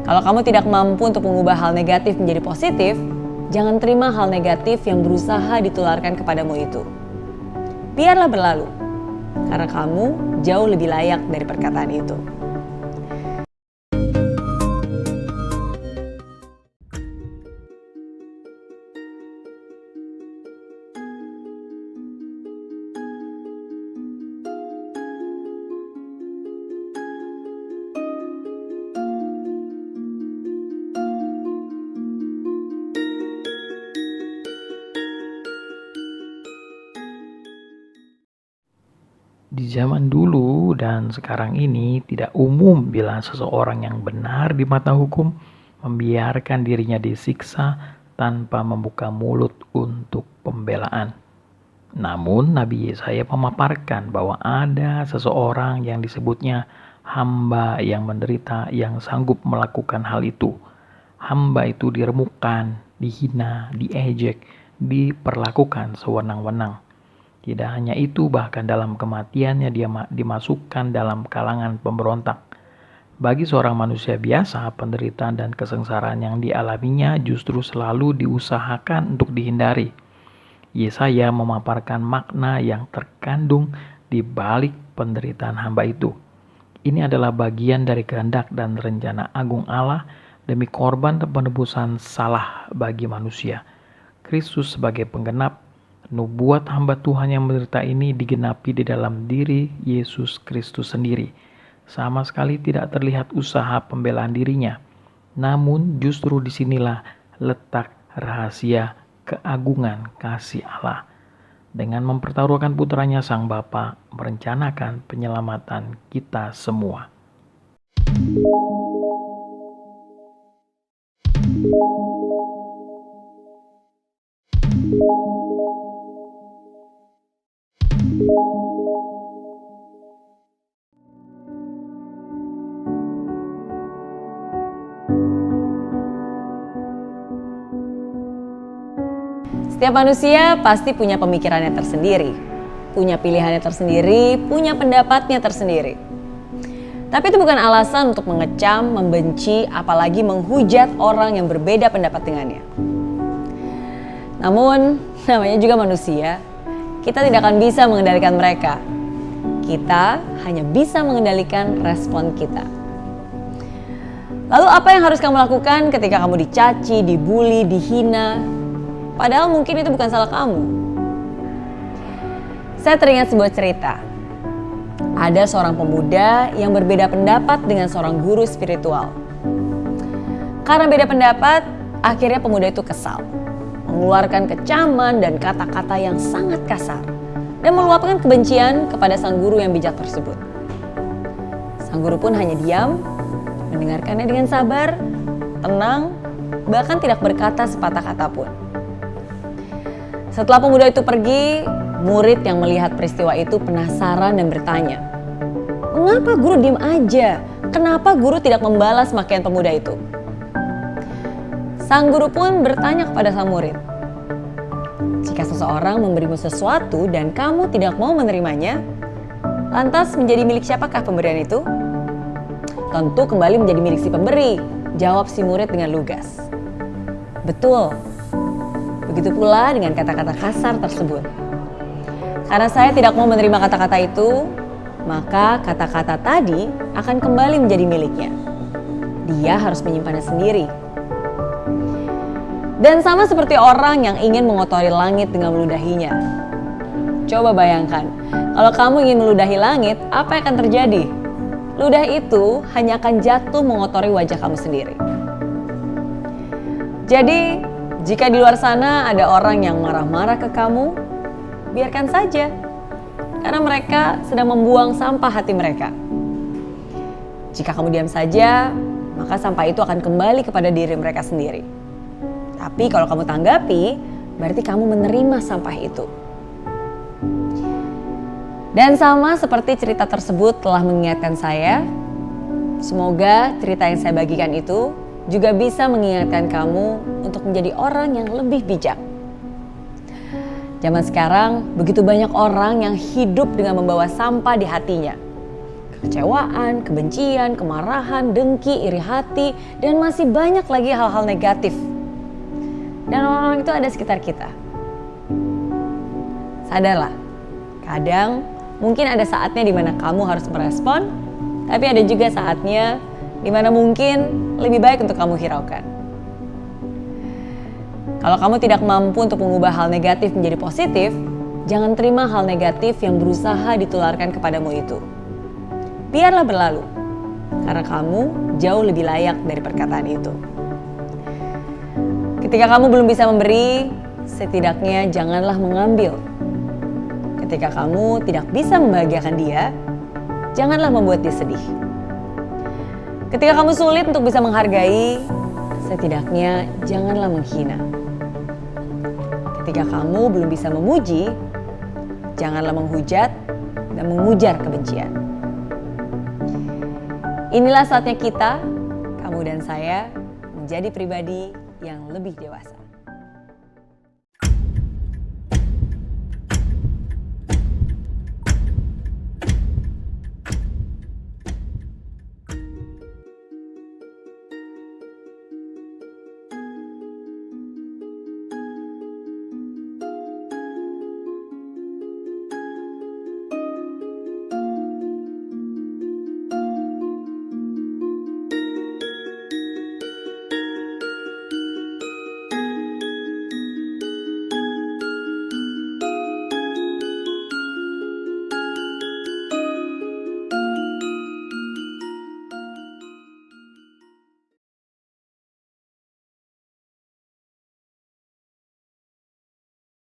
Kalau kamu tidak mampu untuk mengubah hal negatif menjadi positif, jangan terima hal negatif yang berusaha ditularkan kepadamu itu. Biarlah berlalu, karena kamu jauh lebih layak dari perkataan itu. Di zaman dulu dan sekarang ini tidak umum bila seseorang yang benar di mata hukum membiarkan dirinya disiksa tanpa membuka mulut untuk pembelaan. Namun Nabi Yesaya memaparkan bahwa ada seseorang yang disebutnya hamba yang menderita yang sanggup melakukan hal itu. Hamba itu diremukkan, dihina, diejek, diperlakukan sewenang-wenang. Tidak hanya itu, bahkan dalam kematiannya dia dimasukkan dalam kalangan pemberontak. Bagi seorang manusia biasa, penderitaan dan kesengsaraan yang dialaminya justru selalu diusahakan untuk dihindari. Yesaya memaparkan makna yang terkandung di balik penderitaan hamba itu. Ini adalah bagian dari kehendak dan rencana agung Allah demi korban penebusan salah bagi manusia. Kristus sebagai penggenap nubuat hamba Tuhan yang menderita ini digenapi di dalam diri Yesus Kristus sendiri. Sama sekali tidak terlihat usaha pembelaan dirinya. Namun justru disinilah letak rahasia keagungan kasih Allah. Dengan mempertaruhkan putranya, Sang Bapa merencanakan penyelamatan kita semua. Setiap manusia pasti punya pemikirannya tersendiri, punya pilihannya tersendiri, punya pendapatnya tersendiri. Tapi itu bukan alasan untuk mengecam, membenci, apalagi menghujat orang yang berbeda pendapat dengannya. Namun, namanya juga manusia, kita tidak akan bisa mengendalikan mereka. Kita hanya bisa mengendalikan respon kita. Lalu apa yang harus kamu lakukan ketika kamu dicaci, dibully, dihina? Padahal mungkin itu bukan salah kamu. Saya teringat sebuah cerita. Ada seorang pemuda yang berbeda pendapat dengan seorang guru spiritual. Karena beda pendapat, akhirnya pemuda itu kesal, mengeluarkan kecaman dan kata-kata yang sangat kasar, dan meluapkan kebencian kepada sang guru yang bijak tersebut. Sang guru pun hanya diam, mendengarkannya dengan sabar, tenang, bahkan tidak berkata sepatah kata pun. Setelah pemuda itu pergi, murid yang melihat peristiwa itu penasaran dan bertanya, "Mengapa guru diam aja? Kenapa guru tidak membalas makian pemuda itu?" Sang guru pun bertanya kepada sang murid, "Jika seseorang memberimu sesuatu dan kamu tidak mau menerimanya, lantas menjadi milik siapakah pemberian itu?" "Tentu kembali menjadi milik si pemberi," jawab si murid dengan lugas. Betul. Begitu pula dengan kata-kata kasar tersebut. Karena saya tidak mau menerima kata-kata itu, maka kata-kata tadi akan kembali menjadi miliknya. Dia harus menyimpannya sendiri. Dan sama seperti orang yang ingin mengotori langit dengan meludahinya. Coba bayangkan, kalau kamu ingin meludahi langit, apa yang akan terjadi? Ludah itu hanya akan jatuh mengotori wajah kamu sendiri. Jadi, jika di luar sana ada orang yang marah-marah ke kamu, biarkan saja. Karena mereka sedang membuang sampah hati mereka. Jika kamu diam saja, maka sampah itu akan kembali kepada diri mereka sendiri. Tapi kalau kamu tanggapi, berarti kamu menerima sampah itu. Dan sama seperti cerita tersebut telah mengingatkan saya, semoga cerita yang saya bagikan itu juga bisa mengingatkan kamu untuk menjadi orang yang lebih bijak. Zaman sekarang begitu banyak orang yang hidup dengan membawa sampah di hatinya. kekecewaan, kebencian, kemarahan, dengki, iri hati, dan masih banyak lagi hal-hal negatif. Dan orang-orang itu ada sekitar kita. Sadarlah, kadang mungkin ada saatnya di mana kamu harus merespon, tapi ada juga saatnya di mana mungkin lebih baik untuk kamu hiraukan. Kalau kamu tidak mampu untuk mengubah hal negatif menjadi positif, jangan terima hal negatif yang berusaha ditularkan kepadamu itu. Biarlah berlalu, karena kamu jauh lebih layak dari perkataan itu. Ketika kamu belum bisa memberi, setidaknya janganlah mengambil. Ketika kamu tidak bisa membahagiakan dia, janganlah membuat dia sedih. Ketika kamu sulit untuk bisa menghargai, setidaknya janganlah menghina. Ketika kamu belum bisa memuji, janganlah menghujat dan mengujar kebencian. Inilah saatnya kita, kamu dan saya, menjadi pribadi yang lebih dewasa.